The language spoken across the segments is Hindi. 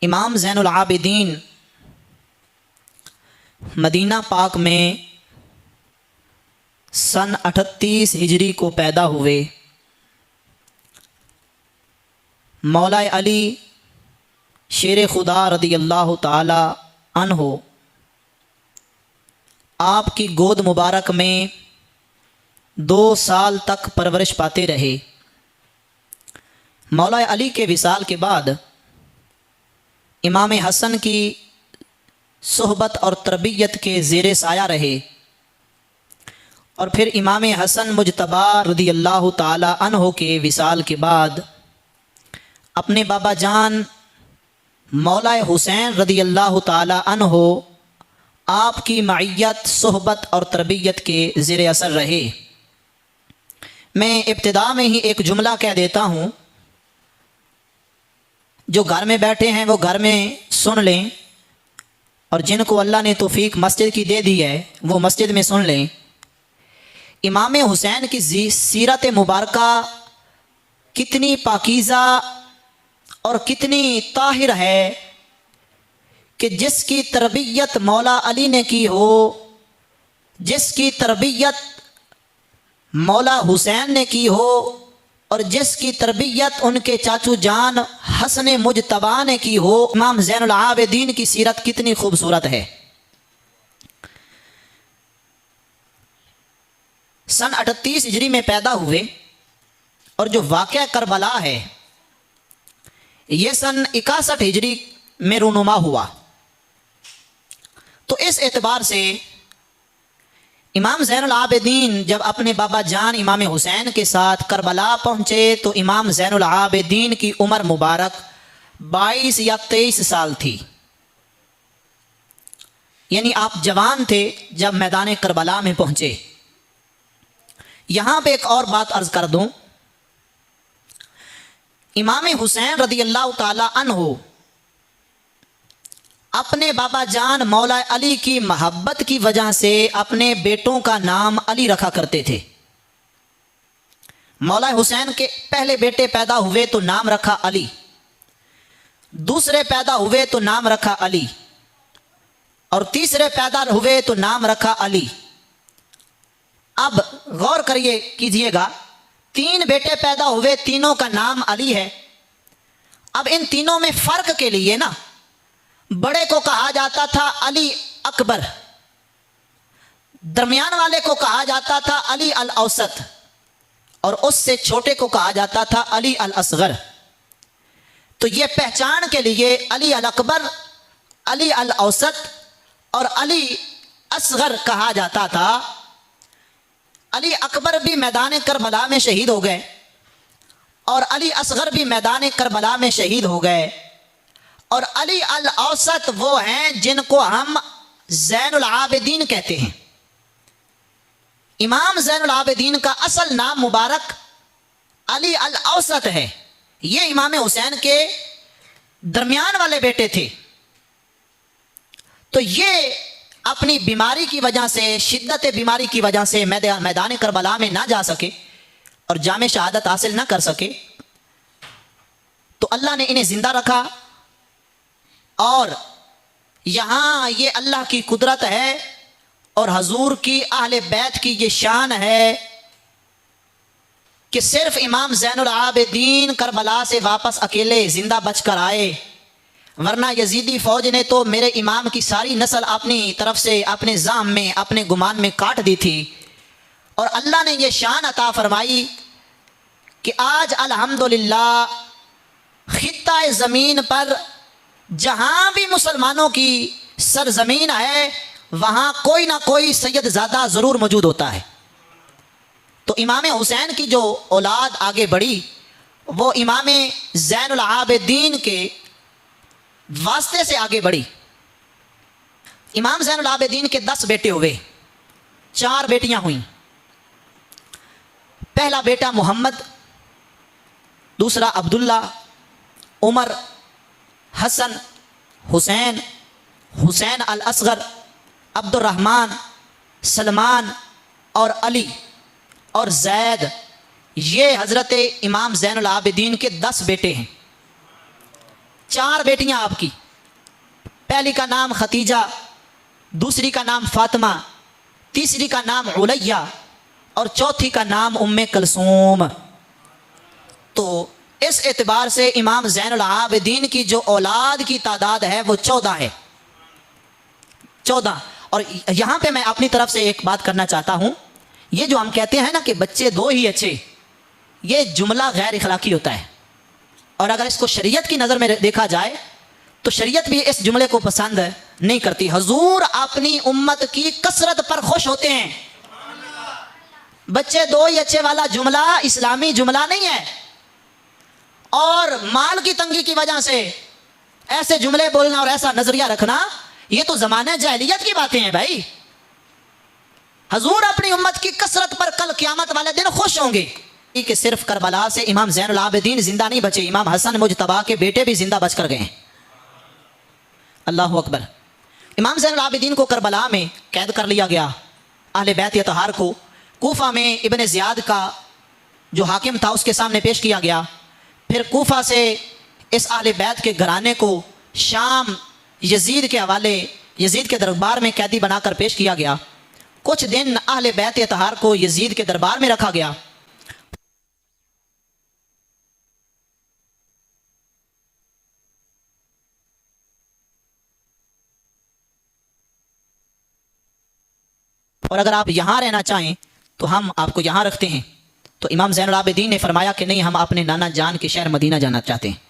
इमाम ज़ैनुल आबिदीन मदीना पाक में सन 38 हिजरी को पैदा हुए। मौला अली शेर खुदा रदी अल्लाह ताला अन्हो आपकी गोद मुबारक में 2 साल तक परवरिश पाते रहे। मौला अली के विसाल के बाद इमाम हसन की सोहबत और तरबियत के ज़ेरे साया रहे और फिर इमाम हसन मुजतबा रदी अल्लाह ताला अन्हो के विसाल के बाद अपने बाबा जान मौला हुसैन रदी अल्लाह ताला अन्हो आपकी मईयत सोहबत और तरबियत के ज़ेरे असर रहे। मैं इब्तिदा में ही एक जुमला कह देता हूँ, जो घर में बैठे हैं वो घर में सुन लें और जिनको अल्लाह ने तौफीक मस्जिद की दे दी है वो मस्जिद में सुन लें। इमाम हुसैन की सीरत मुबारका कितनी पाकीज़ा और कितनी ताहिर है कि जिसकी तरबियत मौला अली ने की हो, जिसकी तरबियत मौला हुसैन ने की हो और जिसकी तरबियत उनके चाचू जान हसन मुजतबा ने की हो, इमाम ज़ैनुल आबिदीन की सीरत कितनी खूबसूरत है। सन 38 हिजरी में पैदा हुए और जो वाक़या करबला है ये सन 61 हिजरी में रूनुमा हुआ। तो इस एतबार से इमाम ज़ैनुल आबिदीन जब अपने बाबा जान इमाम हुसैन के साथ करबला पहुँचे तो इमाम ज़ैनुल आबिदीन की उम्र मुबारक 22 या 23 साल थी, यानी आप जवान थे जब मैदान करबला में पहुँचे। यहाँ पे एक और बात अर्ज़ कर दूँ, इमाम हुसैन रदी अल्लाह ताला अन्हो अपने बाबा जान मौला अली की मोहब्बत की वजह से अपने बेटों का नाम अली रखा करते थे। मौला हुसैन के पहले बेटे पैदा हुए तो नाम रखा अली, दूसरे पैदा हुए तो नाम रखा अली और तीसरे पैदा हुए तो नाम रखा अली। अब गौर करिए कीजिएगा, 3 बेटे पैदा हुए, तीनों का नाम अली है। अब इन तीनों में फ़र्क के लिए ना, बड़े को कहा जाता था अली अकबर, दरमियान वाले को कहा जाता था अली अल औसत और उससे छोटे को कहा जाता था अली अल असगर। तो ये पहचान के लिए अली अल अकबर, अली अल औसत और अली असगर कहा जाता था। अली अकबर भी मैदान करबला में शहीद हो गए और अली असगर भी मैदान करबला में शहीद हो गए और अली अल औसत वो हैं जिनको हम ज़ैनुल आबिदीन कहते हैं। इमाम ज़ैनुल आबिदीन का असल नाम मुबारक अली अल औसत है। ये इमाम हुसैन के दरमियान वाले बेटे थे। तो ये अपनी बीमारी की वजह से, शिद्दत बीमारी की वजह से मैदान करबला में ना जा सके और जामे शहादत हासिल ना कर सके, तो अल्लाह ने इन्हें ज़िंदा रखा। और यहाँ ये अल्लाह की कुदरत है और हजूर की अहले बैत की ये शान है कि सिर्फ इमाम ज़ैनुल आबिदीन करबला से वापस अकेले ज़िंदा बच कर आए, वरना यजीदी फ़ौज ने तो मेरे इमाम की सारी नस्ल अपनी तरफ से अपने जाम में, अपने गुमान में काट दी थी। और अल्लाह ने ये शान अता फरमाई कि आज अल्हम्दुलिल्लाह खित्ता ज़मीन पर जहाँ भी मुसलमानों की सरजमीन है वहाँ कोई ना कोई सैयदज़ादा ज़रूर मौजूद होता है। तो इमाम हुसैन की जो औलाद आगे बढ़ी वो इमाम ज़ैनुल आबिदीन के वास्ते से आगे बढ़ी। इमाम ज़ैनुल आबिदीन के 10 बेटे हुए, 4 बेटियां हुईं। पहला बेटा मोहम्मद, दूसरा अब्दुल्ला, उमर, हसन, हुसैन, हुसैन अल असगर, अब्दुर्रहमान, सलमान और अली और जैद। ये हज़रत इमाम ज़ैनुल आबिदीन के 10 बेटे हैं। 4 बेटियां आपकी, पहली का नाम खतीजा, दूसरी का नाम फातिमा, तीसरी का नाम उलैया और चौथी का नाम उम्मे कलसूम। तो इस एतबार से इमाम ज़ैनुल आबिदीन की जो औलाद की तादाद है वो 14 है, 14। और यहाँ पे मैं अपनी तरफ से एक बात करना चाहता हूँ, ये जो हम कहते हैं ना कि बच्चे 2 ही अच्छे, ये जुमला गैर इखलाकी होता है। और अगर इसको शरीयत की नज़र में देखा जाए तो शरीयत भी इस जुमले को पसंद नहीं करती। हुजूर अपनी उम्मत की कसरत पर खुश होते हैं। बच्चे 2 ही अच्छे वाला जुमला इस्लामी जुमला नहीं है। और माल की तंगी की वजह से ऐसे जुमले बोलना और ऐसा नजरिया रखना, ये तो जमाने जाहिलियत की बातें हैं भाई। हुजूर अपनी उम्मत की कसरत पर कल क़यामत वाले दिन खुश होंगे कि सिर्फ करबला से इमाम ज़ैनुल आबिदीन जिंदा नहीं बचे, इमाम हसन मुजतबा के बेटे भी जिंदा बच कर गए। अल्लाह अकबर। इमाम ज़ैनुल आबिदीन को करबला में कैद कर लिया गया। अहले बैत तहार को कूफा में इब्ने ज़ियाद का जो हाकिम था उसके सामने पेश किया गया। फिर कूफा से इस अहले बैत के घराने को शाम यजीद के हवाले, यजीद के दरबार में कैदी बनाकर पेश किया गया। कुछ दिन अहले बैत तहार को यजीद के दरबार में रखा गया। और अगर आप यहाँ रहना चाहें तो हम आपको यहाँ रखते हैं। तो इमाम ज़ैनुल आबिदीन ने फरमाया कि नहीं, हम अपने नाना जान के शहर मदीना जाना चाहते हैं।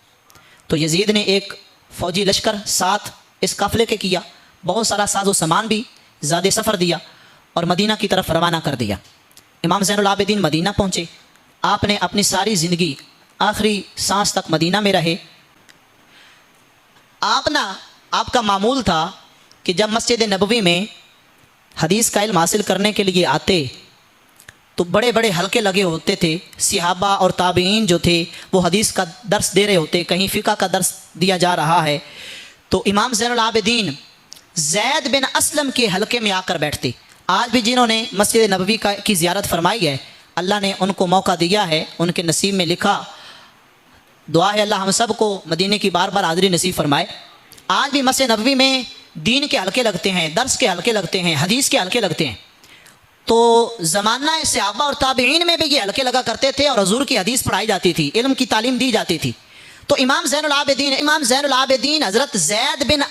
तो यजीद ने एक फ़ौजी लश्कर साथ इस काफ़िले के किया, बहुत सारा साजो सामान भी, ज़्यादा सफ़र दिया और मदीना की तरफ रवाना कर दिया। इमाम ज़ैनुल आबिदीन मदीना पहुँचे। आपने अपनी सारी ज़िंदगी आखिरी सांस तक मदीना में रहे। आपका मामूल था कि जब मस्जिद नबवी में हदीस का इल्म हासिल करने के लिए आते तो बड़े बड़े हलके लगे होते थे। सहाबा और ताबीन जो थे वो हदीस का दर्स दे रहे होते, कहीं फ़िक़ह का दर्स दिया जा रहा है। तो इमाम ज़ैनुल आबिदीन ज़ैद बिन असलम के हलके में आकर बैठते। आज भी जिन्होंने मस्जिद नबवी की ज़ियारत फरमाई है, अल्लाह ने उनको मौका दिया है, उनके नसीब में लिखा। दुआ है अल्लाह हम सब को मदीने की बार बार हाज़िरी नसीब फरमाए। आज भी मस्जिद नबवी में दीन के हलके लगते हैं, दर्स के हलके लगते हैं, हदीस के हलके लगते हैं। तो ज़माना सहाबा और ताबीन में भी ये हलके लगा करते थे और हुज़ूर की हदीस पढ़ाई जाती थी, इल्म की तालीम दी जाती थी। तो इमाम ज़ैनुल आबिदीन हज़रत ज़ैद बिन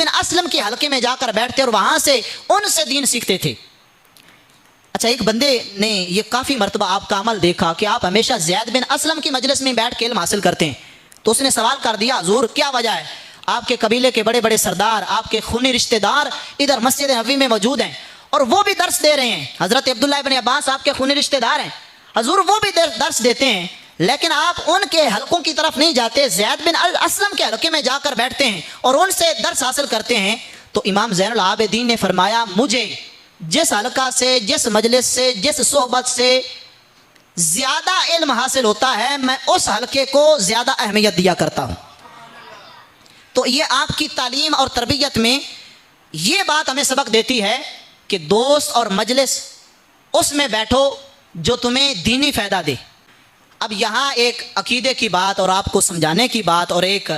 असलम के हलके में जाकर बैठते और वहाँ से उनसे दीन सीखते थे। अच्छा, एक बंदे ने ये काफ़ी मरतबा आपका अमल देखा कि आप हमेशा ज़ैद बिन असलम की मजलिस में बैठ के इल्म हासिल करते हैं। तो उसने सवाल कर दिया, हुज़ूर क्या वजह है? आपके कबीले के बड़े बड़े सरदार, आपके खूनी रिश्तेदार इधर मस्जिद नबवी में मौजूद हैं और वो भी दर्स दे रहे हैं। हज़रत अब्दुल्लाह इब्न अब्बास आपके खूनी रिश्तेदार हैं, हुज़ूर वो भी दर्स देते हैं, लेकिन आप उनके हलकों की तरफ नहीं जाते, ज़ैद बिन असलम के हलके में जाकर बैठते हैं और उनसे दर्स हासिल करते हैं। तो इमाम ज़ैनुल आबिदीन ने फरमाया, मुझे जिस हलका से, जिस मजलिस से, जिस सोहबत से ज़्यादा इल्म हासिल होता है, मैं उस हलके को ज़्यादा अहमियत दिया करता हूँ। तो ये आपकी तालीम और तरबियत में ये बात हमें सबक देती है कि दोस्त और मजलिस उसमें बैठो जो तुम्हें दीनी फ़ायदा दे। अब यहाँ एक अकीदे की बात और आपको समझाने की बात और एक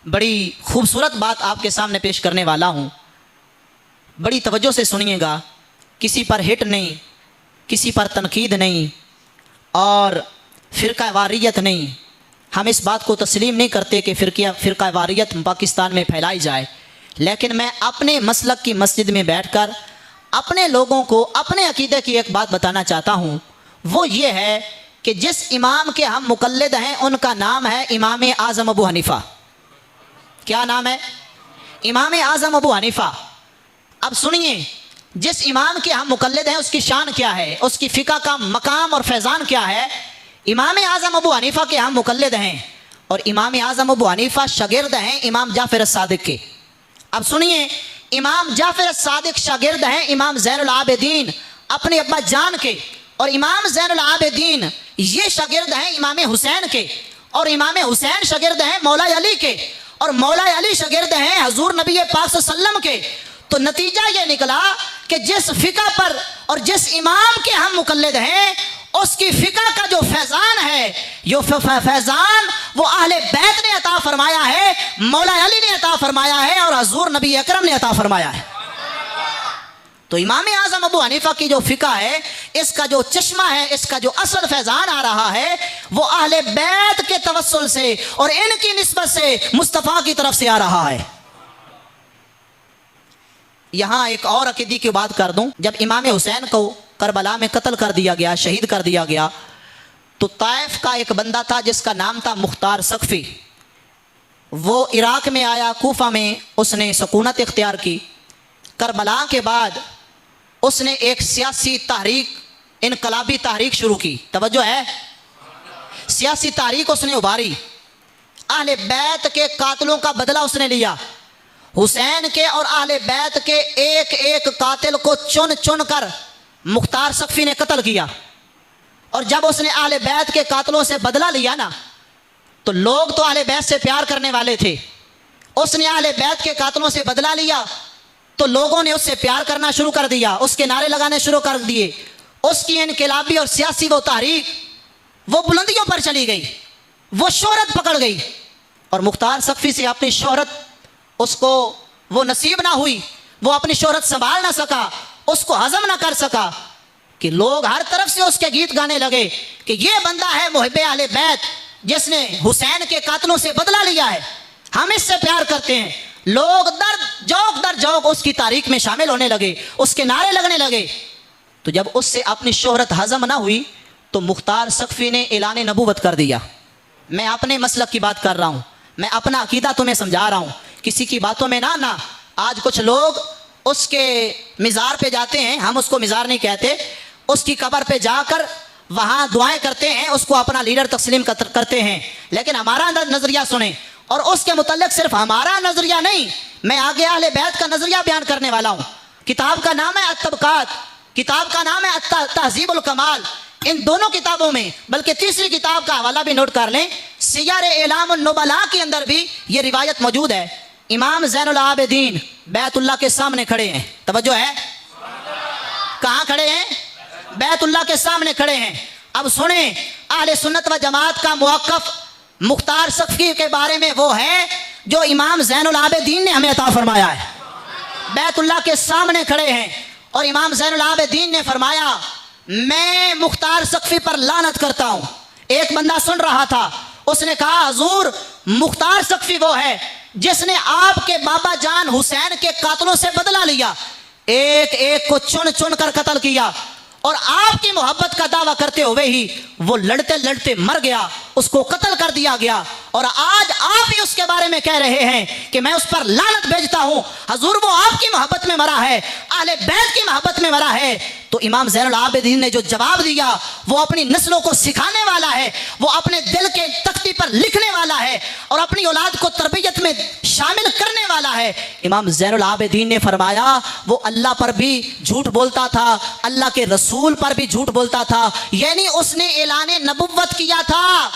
बड़ी खूबसूरत बात आपके सामने पेश करने वाला हूँ। बड़ी तवज्जो से सुनिएगा, किसी पर हिट नहीं, किसी पर तनकीद नहीं और फ़िरका वारियत नहीं। हम इस बात को तस्लीम नहीं करते कि फ़िरका वारियत पाकिस्तान में फैलाई जाए, लेकिन मैं अपने मसलक की मस्जिद में बैठकर अपने लोगों को अपने अकीदे की एक बात बताना चाहता हूँ। वो ये है कि जिस इमाम के हम मुकल्लिद हैं उनका नाम है इमाम आज़म अबू हनीफ़ा। क्या नाम है? इमाम आज़म अबू हनीफ़ा। अब सुनिए, जिस इमाम के हम मुकल्लिद हैं उसकी शान क्या है, उसकी फ़िक़ह का मकाम और फैज़ान क्या है। इमाम आज़म अबू हनीफ़ा के हम मुकल्लिद हैं और इमाम आज़म अबू हनीफ़ा शागिर्द हैं इमाम जाफ़र सादिक के। अब सुनिए, इमाम जाफ़र सादिक शागिर्द हैं इमाम ज़ैनुल आबिदीन अपने अब्बा जान के, और इमाम ज़ैनुल आबिदीन ये शागिर्द हैं इमाम हुसैन के, और इमाम हुसैन शागिर्द हैं मौला अली के, और मौला अली शागिर्द हैं हजूर नबी पाक सल्लल्लाहु अलैहि वसल्लम के। तो नतीजा ये निकला कि जिस फ़िक़ह पर और जिस इमाम के हम मुकल्लिद हैं उसकी फिका का जो फैजान है, यो फैजान वो अहले बैत ने अता फरमाया है, मौला अली ने अता फरमाया है और हजूर नबी अकरम ने अता फरमाया है। तो इमाम आजम अबू हनीफा की जो फिका है, इसका जो चश्मा है, इसका जो असल फैजान आ रहा है, वो अहले बैत के तवस्सुल से और इनकी निस्बत से मुस्तफ़ा की तरफ से आ रहा है। यहां एक और अकीदी की बात कर दूं, जब इमाम हुसैन को करबला में कत्ल कर दिया गया, शहीद कर दिया गया, तो ताइफ का एक बंदा था जिसका नाम था मुख्तार सकफी। वो इराक में आया, कूफा में उसने सकूनत इख्तियार की। करबला के बाद उसने एक सियासी तहरीक, इनकलाबी तहरीक शुरू की। तवज्जो है, सियासी तहरीक उसने उभारी। अहले बैत के कातिलों का बदला उसने लिया। हुसैन के और अहले बैत के एक एक कातिल को चुन चुन कर मुख्तार सकफी ने कत्ल किया। और जब उसने अहले बैत के कातिलों से बदला लिया ना, तो लोग तो अहले बैत से प्यार करने वाले थे। उसने अहले बैत के कातिलों से बदला लिया तो लोगों ने उससे प्यार करना शुरू कर दिया, उसके नारे लगाने शुरू कर दिए। उसकी इनकलाबी और सियासी वो तारीख वो बुलंदियों पर चली गई, वो शोहरत पकड़ गई। और मुख्तार सकफी से अपनी शोहरत उसको वो नसीब ना हुई, वो अपनी शोहरत संभाल ना सका, उसको हजम ना कर सका, कि लोग हर तरफ से उसके गीत गाने लगे कि ये बंदा है मुहिब्बे अहले बैत, जिसने हुसैन के कातिलों से बदला लिया है, हम इससे प्यार करते हैं। लोग दर जौक उसकी तारीख में शामिल होने लगे, उसके नारे लगने लगे। तो जब उससे अपनी शोहरत हजम ना हुई तो मुख्तार सकफी ने ऐलान नबूवत कर दिया। मैं अपने मसलक की बात कर रहा हूँ, मैं अपना अकीदा तुम्हें समझा रहा हूँ, किसी की बातों में ना। आज कुछ लोग उसके मिज़ार पे जाते हैं, हम उसको मिज़ार नहीं कहते, उसकी कब्र पे जाकर वहाँ दुआएं करते हैं, उसको अपना लीडर तस्लीम करते हैं। लेकिन हमारा नज़रिया सुने, और उसके मुतल्लिक सिर्फ हमारा नज़रिया नहीं, मैं आगे अहले बैत का नज़रिया बयान करने वाला हूँ। किताब का नाम है अत-तबकात, किताब का नाम है तहज़ीबुल कमाल। इन दोनों किताबों में, बल्कि तीसरी किताब का हवाला भी नोट कर लें, सियार एलामुन नुबला के अंदर भी ये रिवायत मौजूद है। इमाम ज़ैनुल आबिदीन बैतुल्लाह के सामने खड़े हैं। तवज्जो है, कहाँ खड़े हैं? बैतुल्लाह के सामने खड़े हैं। अब सुने, अहले सुन्नत व जमात का मुवक्किफ मुख्तार सकफी के बारे में वो है जो इमाम ज़ैनुल आबिदीन ने हमें अता फरमाया है। बैतुल्लाह के सामने खड़े हैं और इमाम ज़ैनुल आबिदीन ने फरमाया, मैं मुख्तार सकफी पर लानत करता हूँ। एक बंदा सुन रहा था, उसने कहा, हुजूर मुख्तार सकफी वो है जिसने आपके बाबा जान हुसैन के कातिलों से बदला लिया, एक एक को चुन चुन कर कत्ल किया, और आपकी मोहब्बत का दावा करते हुए ही वो लड़ते लड़ते मर गया, उसको कत्ल कर दिया गया। और आज आप ही उसके बारे में कह रहे हैं कि मैं उस पर लानत भेजता हूं। हुजूर वो आपकी मोहब्बत में मरा है, अहले बैत की मोहब्बत में मरा है। तो इमाम ज़ैनुल आबिदीन ने जो जवाब दिया वो अपनी नस्लों को सिखाने वाला है, वो अपने दिल के तख्ती पर लिखने वाला है और अपनी औलाद को तरबियत में शामिल करने वाला है। इमाम ज़ैनुल आबिदीन ने फरमाया, वो अल्लाह पर भी झूठ बोलता था, अल्लाह के रसूल पर भी झूठ बोलता था, यानी उसने ऐलान नबुव्वत किया था।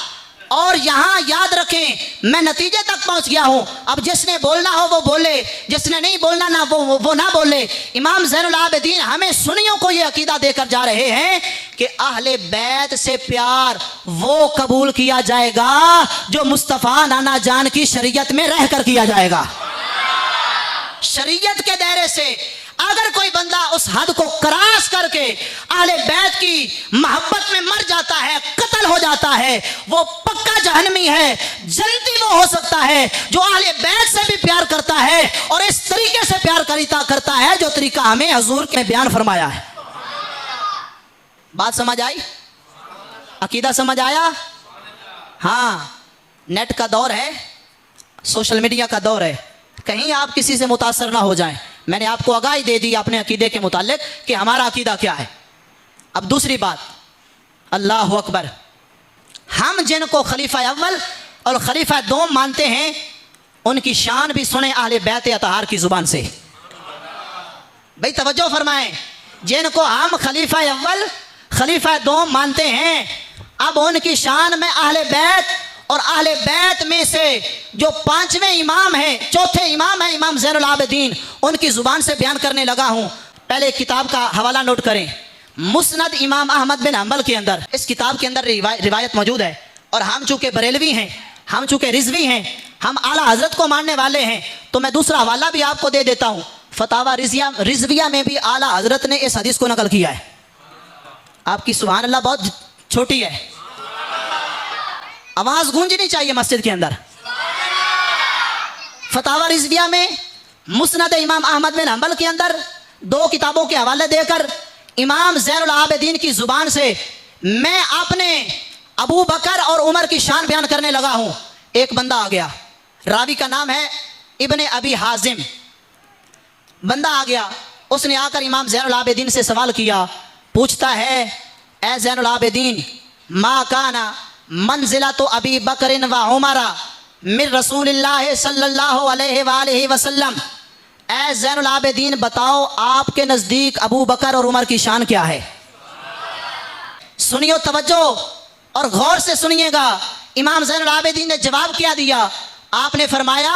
और यहां याद रखें, मैं नतीजे तक पहुंच गया हूं। अब जिसने बोलना हो वो बोले, जिसने नहीं बोलना ना वो ना बोले। इमाम ज़ैनुल आबिदीन हमें सुन्नियों को ये अकीदा देकर जा रहे हैं कि अहले बैत से प्यार वो कबूल किया जाएगा जो मुस्तफ़ा नाना जान की शरीयत में रहकर किया जाएगा। शरीयत के दायरे से अगर कोई बंदा उस हद को क्रॉस करके अहले बैत की मोहब्बत में मर जाता है, कत्ल हो जाता है, वो पक्का जहन्नमी है। जन्नती वो हो सकता है जो अहले बैत से भी प्यार करता है और इस तरीके से प्यार करता है जो तरीका हमें हुजूर ने बयान फरमाया है। बात समझ आई? अकीदा समझ आया? हाँ, नेट का दौर है, सोशल मीडिया का दौर है, कहीं आप किसी से मुतासर ना हो जाएं। मैंने आपको आगाही दे दी अपने अकीदे के मुतालिक कि हमारा अकीदा क्या है। अब दूसरी बात, अल्लाह अकबर, हम जिनको खलीफा अव्वल और खलीफा दोम मानते हैं उनकी शान भी सुने अहले बैत अतहार की जुबान से। भाई तवज्जो फरमाएं, जिनको हम खलीफा अव्वल खलीफा दोम मानते हैं, अब उनकी शान में अहले बैत और अहले बैत में से जो पांचवें इमाम हैं, चौथे इमाम हैं इमाम ज़ैनुल आबिदीन, उनकी ज़ुबान से बयान करने लगा हूँ। पहले किताब का हवाला नोट करें, मुस्नद इमाम अहमद बिन हंबल के अंदर, इस किताब के अंदर रिवायत मौजूद है। और हम चूंकि बरेलवी हैं, हम चूंकि रिजवी हैं, हम आला हजरत को मानने वाले हैं, तो मैं दूसरा हवाला भी आपको दे देता हूं। फतावा रिजविया में भी आला हजरत ने इस हदीस को नकल किया है। आपकी सुभान अल्लाह बहुत छोटी है, आवाज गूंजनी चाहिए मस्जिद के अंदर। फतावा रिजविया में मुस्नद इमाम अहमद बिन हंबल के अंदर 2 किताबों के हवाले देकर इमाम ज़ैनुल आबिदीन की जुबान से मैं अपने अबू बकर और उमर की शान बयान करने लगा हूं। एक बंदा आ गया, रावी का नाम है इब्ने अबी हाजिम। बंदा आ गया, उसने आकर इमाम ज़ैनुल आबिदीन से सवाल किया, पूछता है, ए ज़ैनुल आबिदीन, मा काना मंजिला तो अबी बकरिन व उमरा मिर रसूलिल्लाह सल्लल्लाहु अलैहि वसल्लम। ए ज़ैनुल आबिदीन, बताओ आपके नज़दीक अबू बकर और उमर की शान क्या है? सुनियो, तवज्जो और गौर से सुनिएगा। इमाम ज़ैनुल आबिदीन ने जवाब क्या दिया? आपने फरमाया,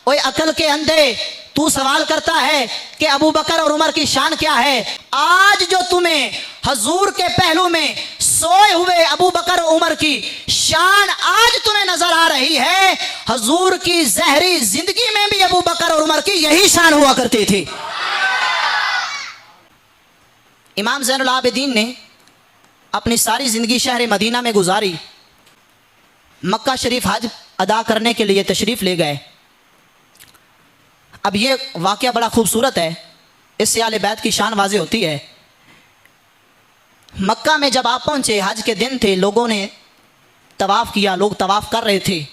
ओए अकल के अंधे, तू सवाल करता है कि अबू बकर और उमर की शान क्या है? आज जो तुम्हें हजूर के पहलू में सोए हुए अबू बकर और उमर की शान आज तुम्हें नजर आ रही है, हजूर की जहरी जिंदगी में भी अबू बकर और उमर की यही शान हुआ करती थी। इमाम ज़ैनुल आबिदीन ने अपनी सारी जिंदगी शहर मदीना में गुजारी। मक्का शरीफ हज अदा करने के लिए तशरीफ ले गए। अब ये वाक़या बड़ा खूबसूरत है, इससे आले बैत की शान वाज़े होती है। मक्का में जब आप पहुंचे, हज के दिन थे, लोगों ने तवाफ़ किया, लोग तवाफ़ कर रहे थे।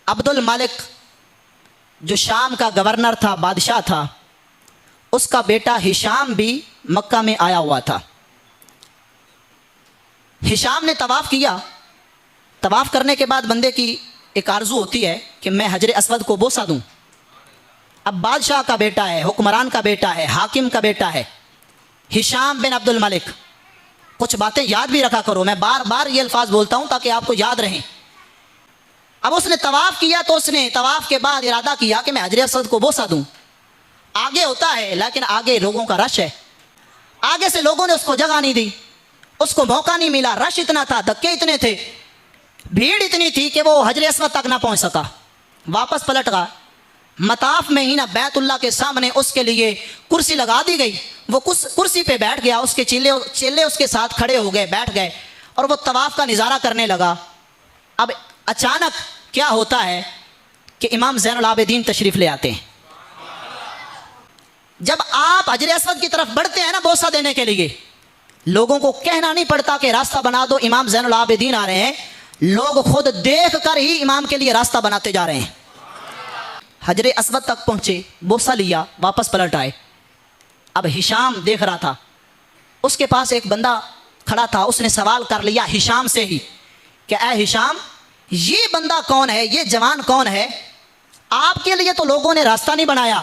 अब्दुल मालिक जो शाम का गवर्नर था, बादशाह था, उसका बेटा हिशाम भी मक्का में आया हुआ था। हिशाम ने तवाफ़ किया। तवाफ़ करने के बाद बंदे की एक आरजू होती है कि मैं हजर अस्वद को बोसा दूं। अब बादशाह का बेटा है, हुक्मरान का बेटा है, हाकिम का बेटा है, हिशाम बिन अब्दुल मलिक। कुछ बातें याद भी रखा करो, मैं बार बार ये अल्फाज बोलता हूं ताकि आपको याद रहें। अब उसने तवाफ़ किया तो उसने तवाफ़ के बाद इरादा किया कि मैं हजर अस्वद को बोसा दूं। आगे होता है, लेकिन आगे लोगों का रश है, आगे से लोगों ने उसको जगह नहीं दी, उसको मौका नहीं मिला। रश इतना था, धक्के इतने थे, भीड़ इतनी थी कि वो हजर अस्वद तक ना पहुंच सका। वापस पलट गया। मताफ में ही ना बैतुल्लाह के सामने उसके लिए कुर्सी लगा दी गई। वो कुर्सी पे बैठ गया, उसके चेले उसके साथ खड़े हो गए, बैठ गए, और वो तवाफ का नज़ारा करने लगा। अब अचानक क्या होता है कि इमाम ज़ैनुल आबिदीन तशरीफ़ ले आते हैं। जब आप हजर अस्वद की तरफ बढ़ते हैं ना बोसा देने के लिए, लोगों को कहना नहीं पड़ता कि रास्ता बना दो, इमाम ज़ैनुल आबिदीन आ रहे हैं। लोग खुद देख कर ही इमाम के लिए रास्ता बनाते जा रहे हैं। हजर अस्वद तक पहुंचे, बोसा लिया, वापस पलट आए। अब हिशाम देख रहा था, उसके पास एक बंदा खड़ा था, उसने सवाल कर लिया हिशाम से ही कि ऐ हिशाम, ये बंदा कौन है, ये जवान कौन है? आपके लिए तो लोगों ने रास्ता नहीं बनाया,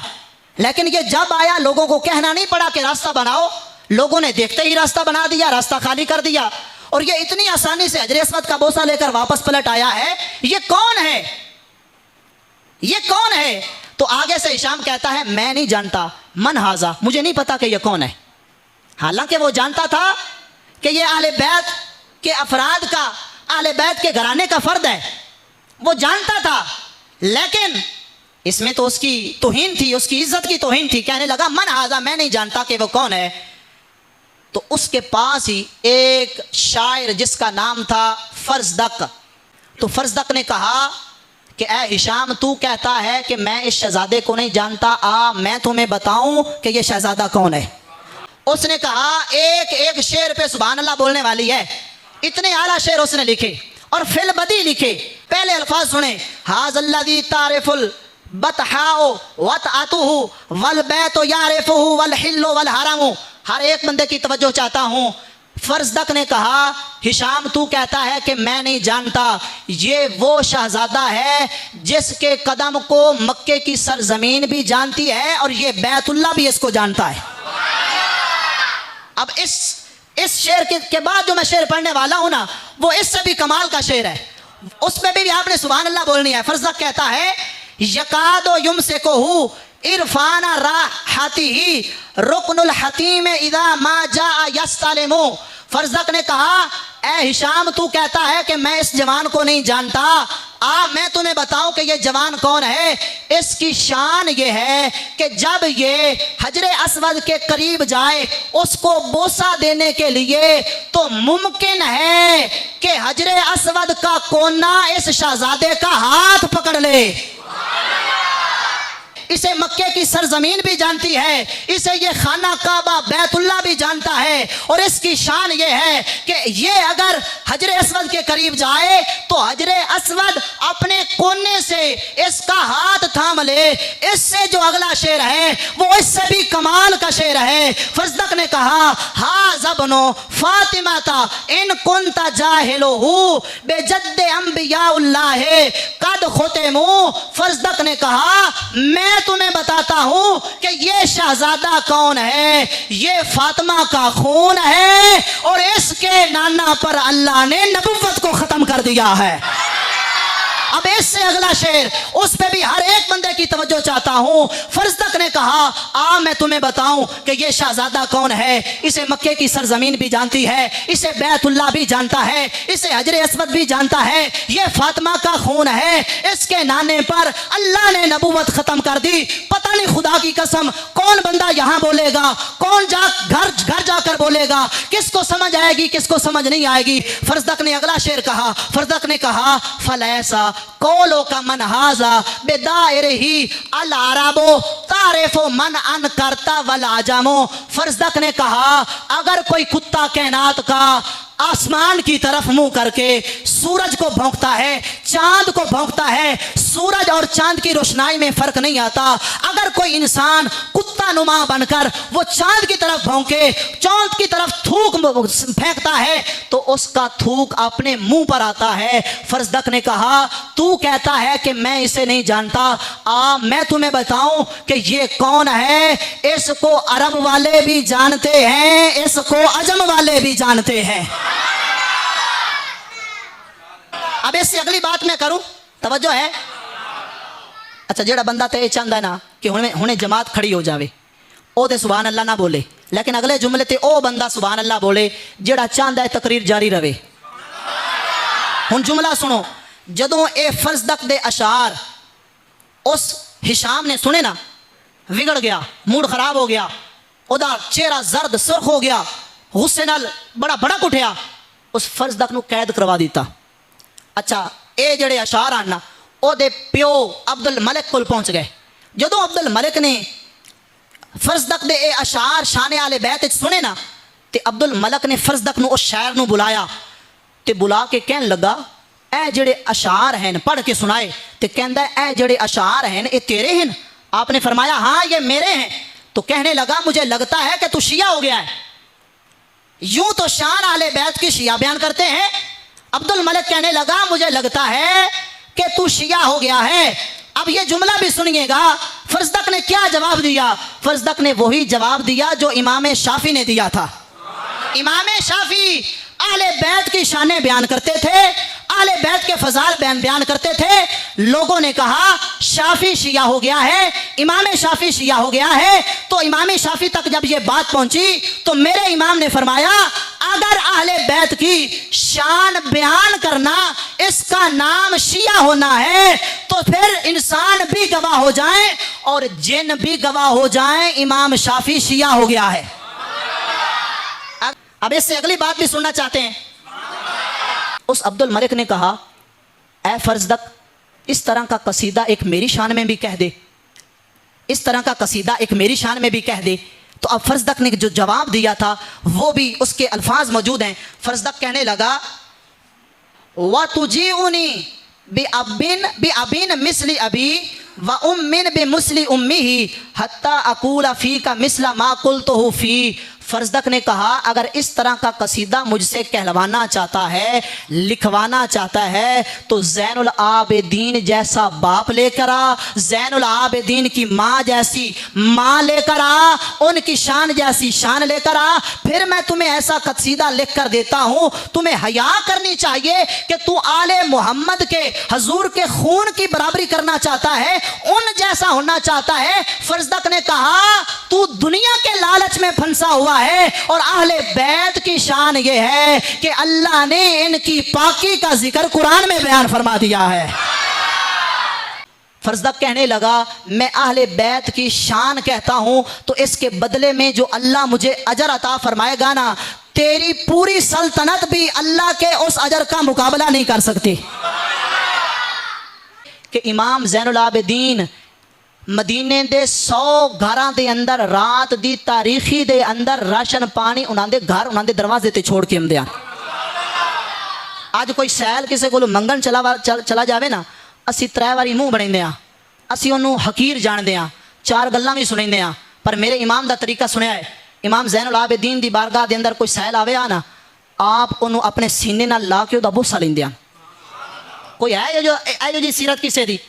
लेकिन ये जब आया लोगों को कहना नहीं पड़ा कि रास्ता बनाओ, लोगों ने देखते ही रास्ता बना दिया, रास्ता खाली कर दिया, और ये इतनी आसानी से हजर अस्वद का बोसा लेकर वापस पलट आया है। ये कौन है, ये कौन है? तो आगे से हिशाम कहता है, मैं नहीं जानता, मन हाजा, मुझे नहीं पता कि ये कौन है। हालांकि वो जानता था कि ये आले बैत के अफराद का, आले बैत के घराने का फर्द है, वो जानता था, लेकिन इसमें तो उसकी तौहीन थी, उसकी इज्जत की तौहीन थी। कहने लगा, मन हाजा, मैं नहीं जानता कि वो कौन है। तो उसके पास ही एक शायर जिसका नाम था फर्जदक, तो फर्जदक ने कहा कि ऐ हिशाम, तू कहता है कि मैं इस शहजादे को नहीं जानता, आ मैं तुम्हें बताऊं कि ये शहजादा कौन है। उसने कहा, एक एक शेर पे सुभान अल्लाह बोलने वाली है। इतने आला शेर उसने लिखे और फिल बदी लिखे। पहले अल्फाज सुने, हाज़ल्लज़ी तारिफुल बतहाओ वतअतुहु वल बैतु यारिफुहु वल हिल्लु वल हरमु। हर एक बंदे की तवज्जो चाहता हूँ। फर्जदक ने कहा, हिशाम तू कहता है कि मैं नहीं जानता, ये वो शहजादा है जिसके कदम को मक्के की सरजमीन भी जानती है और ये बैतुल्लाह भी इसको जानता है। अब इस शेर के बाद जो मैं शेर पढ़ने वाला हूं ना, वो इससे भी कमाल का शेर है, उसमें भी आपने सुभान अल्लाह बोलनी है। फर्जदक कहता है, यकादो युमसिकुहु इरफाना राहती रुकनुल हतीम इदा मा जा यस्तलिमु। फरजदक ने कहा, ए हिशाम तू कहता है कि मैं इस जवान को नहीं जानता, मैं तुम्हें बताऊं कि ये जवान कौन है। इसकी शान ये है कि जब ये हजरे असवद के करीब जाए उसको बोसा देने के लिए, तो मुमकिन है कि हजरे असवद का कोना इस शहजादे का हाथ पकड़ ले। इसे मक्के की सरजमीन भी जानती है, इसे ये खाना काबा बैतुल्ला भी जानता है। और इसकी शान ये है कि ये अगर हजरे असवद के करीब जाए तो हजरे असवद अपने कोने से इसका हाथ थाम ले। इससे जो अगला शेर है वो इससे भी कमाल का शेर है। फरजदक ने कहा, हा ज़ब्नो फातिमा ता इन कुंता जाहिलहु बेजद्दे अंबियाउल्लाह कद खुतिमु। फरजदक ने कहा, मैं तुम्हें बताता हूं कि ये शहजादा कौन है। ये फातिमा का खून है और इसके नाना पर अल्लाह ने नबुव्वत को खत्म कर दिया है। अब इससे अगला शेर, उस पे भी हर एक बंदे की तवज्जो चाहता हूं। फरजदक ने कहा, मैं तुम्हें बताऊं कि ये शहजादा कौन है। इसे मक्के की सरजमीन भी जानती है, इसे बैतुल्ला भी जानता है, इसे हजरे असवद भी जानता है। ये फातिमा का खून है, इसके नाने पर अल्लाह ने नबुव्वत खत्म कर दी। पता नहीं खुदा की कसम कौन बंदा यहां बोलेगा, कौन घर जाकर बोलेगा, किसको समझ आएगी, किसको समझ नहीं आएगी। फरजदक ने अगला शेर कहा, फरजदक ने कहा, फलैसा कौलो का मन हाजा बेदायरे ही अल अरबो तारिफो मन अन करता वल आजमो। फरजदक ने कहा, अगर कोई कुत्ता कैनात का आसमान की तरफ मुंह करके सूरज को भौंकता है, चांद को भौंकता है, सूरज और चांद की रोशनाई में फर्क नहीं आता। अगर कोई इंसान कुत्ता नुमा बनकर वो चांद की तरफ भौंके, चांद की तरफ थूक फेंकता है तो उसका थूक अपने मुंह पर आता है। फरजदक ने कहा, तू कहता है कि मैं इसे नहीं जानता, मैं तुम्हें बताऊं कि ये कौन है। इसको अरब वाले भी जानते हैं, इसको अजम वाले भी जानते हैं। अब इससे अगली बात मैं करूं, तवज्जो है। अच्छा, जेड़ा बंदा ते चाहता है ना कि हुणे जमात खड़ी हो जावे, ओ ते सुभान अल्लाह ना बोले, लेकिन अगले जुमले ते ओ बंदा सुभान अल्लाह बोले जेड़ा चाहता है तकरीर जारी रवे। हुण जुमला सुनो, जदों ए फरजदक दे अशार उस हिशाम ने सुने ना, बिगड़ गया, मूड खराब हो गया, ओदा चेहरा जर्द सुर्ख हो गया, गुस्से नाल बड़ा भड़क उठिया, उस फरजदक नूं कैद करवा दिता। अच्छा, ये जड़े अशार आन ना ओदे प्यो अब्दुल मलिक कोल पहुंच गए। जदों अब्दुल मलिक ने फरजदक दे ए अशार शाने आले बैत सुने ना, ते अब्दुल मलिक ने फरजदक नूं उस शायर नूं बुलाया ते बुला के कहन लगा, ए जड़े अशार हैं पढ़ के सुनाए। ते कहंदा, ए जड़े अशार हैं ये तेरे हैं? आपने फरमाया, हाँ ये मेरे हैं। तो कहने लगा, मुझे लगता है कि तू शिया हो गया है। यूं तो शान आले बैत की शिया बयान करते हैं। अब्दुल मलिक कहने लगा, मुझे लगता है कि तू शिया हो गया है। अब ये जुमला भी सुनिएगा, फरजदक ने क्या जवाब दिया। फरजदक ने वही जवाब दिया जो इमाम शाफी ने दिया था। इमाम शाफी आले बैत की शानें बयान करते थे, आले बैत के फजाल बयान करते थे। लोगों ने कहा शाफी शिया हो गया है, इमाम शाफी शिया हो गया है। तो इमाम शाफी तक जब ये बात पहुंची तो मेरे इमाम ने फरमाया, अगर आले बैत की शान बयान करना इसका नाम शिया होना है तो फिर इंसान भी गवाह हो जाए और जिन भी गवाह हो जाए, इमाम शाफी शिया हो गया है। अब इससे अगली बात भी सुनना चाहते हैं। उस अब्दुल मलिक ने कहा, ए फरजदक, इस तरह का कसीदा एक मेरी शान में भी कह दे, इस तरह का कसीदा एक मेरी शान में भी कह दे। तो अब फरजदक ने जो जवाब दिया था वो भी उसके अल्फाज मौजूद हैं। फरजदक कहने लगा, व तुजीउनी बिअबिन मिस्ली अबी व उम्मिन बिमुस्ली उम्मीही हत्ता अकूला फी का मिसला मा कुल्तुहु फी। फरजदक ने कहा, अगर इस तरह का कसीदा मुझसे कहलवाना चाहता है, लिखवाना चाहता है, तो ज़ैनुल आबिदीन जैसा बाप लेकर आ, ज़ैनुल आबिदीन की माँ जैसी माँ लेकर आ, उनकी शान जैसी शान लेकर आ, फिर मैं तुम्हें ऐसा कसीदा लिख कर देता हूँ। तुम्हें हया करनी चाहिए कि तू आले मोहम्मद के, हजूर के खून की बराबरी करना चाहता है, उन ऐसा होना चाहता है। फरजदक ने कहा तू दुनिया के लालच में फंसा हुआ है, और अहले बैत की शान ये है कि अल्लाह ने इनकी पाकी का जिक्र कुरान में बयान फरमा दिया है। फरजदक कहने लगा मैं अहले बैत की शान कहता हूं तो इसके बदले में जो अल्लाह मुझे अजर अता फरमाएगा ना, तेरी पूरी सल्तनत भी अल्लाह के उस अजर का मुकाबला नहीं कर सकती। कि इमाम ज़ैनुल आबिदीन मदीने दे 100 घरां दे अंदर रात दी तारीखी दे अंदर राशन पानी उन्हां दे घर उन्हां दे दरवाजे ते छोड़ के आंदे आ। अज कोई सैल किसी को मंगन चला जाए ना, असी 3 बारी मूँह बनाते हैं, असी उन्होंने हकीर जानते हैं, 4 गल्लां भी सुनते हैं, पर मेरे इमाम का तरीका सुनिया है। इमाम ज़ैनुल आबिदीन की बारगाह के अंदर कोई सैल आवे ना, आप उन्होंने अपने सीने नाल ला के उसका बोसा लेंदे आ। कोई है जो जी सीरत किसी की,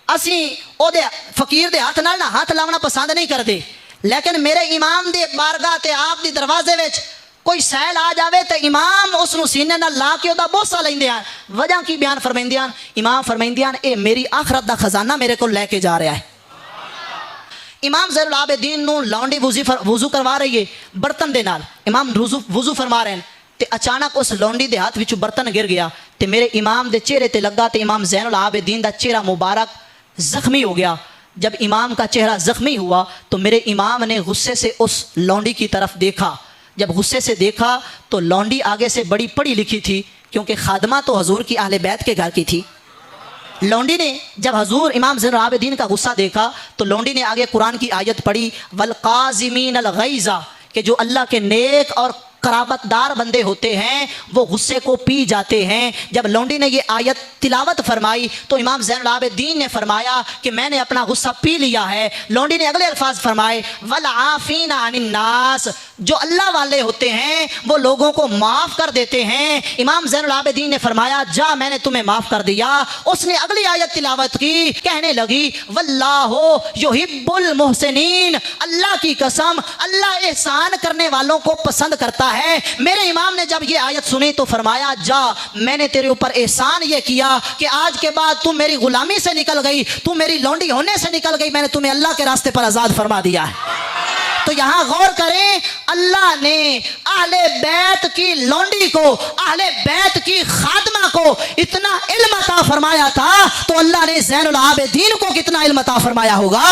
असी ओदे फकीर दे हाथ नाल ना हाथ लावना पसंद नहीं करते, लेकिन मेरे इमाम दे बारगाह ते आप दी दरवाजे विच कोई सैल आ जाए तो इमाम उसनू सीने नाल ला के उसका बोसा लेंदे आ। वजह की बयान फरमाइंदे आ, इमाम फरमाइंदे आ ये मेरी आखरत का खजाना मेरे को लैके जा रहा है। इमाम ज़ैनुल आबिदीन नू लौंडी वुजू करवा रही है बर्तन दे नाल, इमाम वुजू फरमा रहे हैं, तो अचानक उस लौंडी दे हाथ विचों बर्तन गिर गया, तो मेरे इमाम दे चेहरे ते लगा, तो इमाम ज़ैनुल आबिदीन दा चेहरा मुबारक जख्मी हो गया। जब इमाम का चेहरा जख्मी हुआ तो मेरे इमाम ने गुस्से से उस लौंडी की तरफ देखा। जब गुस्से से देखा तो लौंडी आगे से बड़ी पढ़ी लिखी थी, क्योंकि खादमा तो हजूर की अहले बैत के घर की थी। लौंडी ने जब हजूर इमाम ज़ैनुल आबिदीन का गुस्सा देखा तो लौंडी ने आगे कुरान की आयत पढ़ी, वल काज़िमीनल गैज़ा, कि जो अल्लाह के नेक और कराबतदार बंदे होते हैं वो गुस्से को पी जाते हैं। जब लौंडी ने ये आयत तिलावत फरमाई तो इमाम ज़ैनुल आबिदीन ने फरमाया कि मैंने अपना गुस्सा पी लिया है। लौंडी ने अगले अल्फाज फरमाए, वल आफीना अनिन नास, जो अल्लाह वाले होते हैं वो लोगों को माफ़ कर देते हैं। इमाम ज़ैनुल आबिदीन ने फरमाया जा मैंने तुम्हें माफ़ कर दिया। उसने अगली आयत तिलावत की, कहने लगी वल्लाहु युहिब्बुल मुहसिनीन, अल्लाह की कसम अल्लाह एहसान करने वालों को पसंद करता है। मेरे इमाम ने जब ये आयत सुनी तो फरमाया जा मैंने तेरे ऊपर एहसान ये किया कि आज के बाद तू मेरी गुलामी से निकल गई, तू मेरी लौंडी होने से निकल गई, मैंने तुम्हें अल्लाह के रास्ते पर आज़ाद फरमा दिया है। तो यहाँ गौर करें, अल्लाह ने अहले बैत की लौंडी को, अहले बैत की खादमा को इतना इल्म अता फरमाया था, तो अल्लाह ने ज़ैनुल आबिदीन को कितना इल्म अता फरमाया होगा।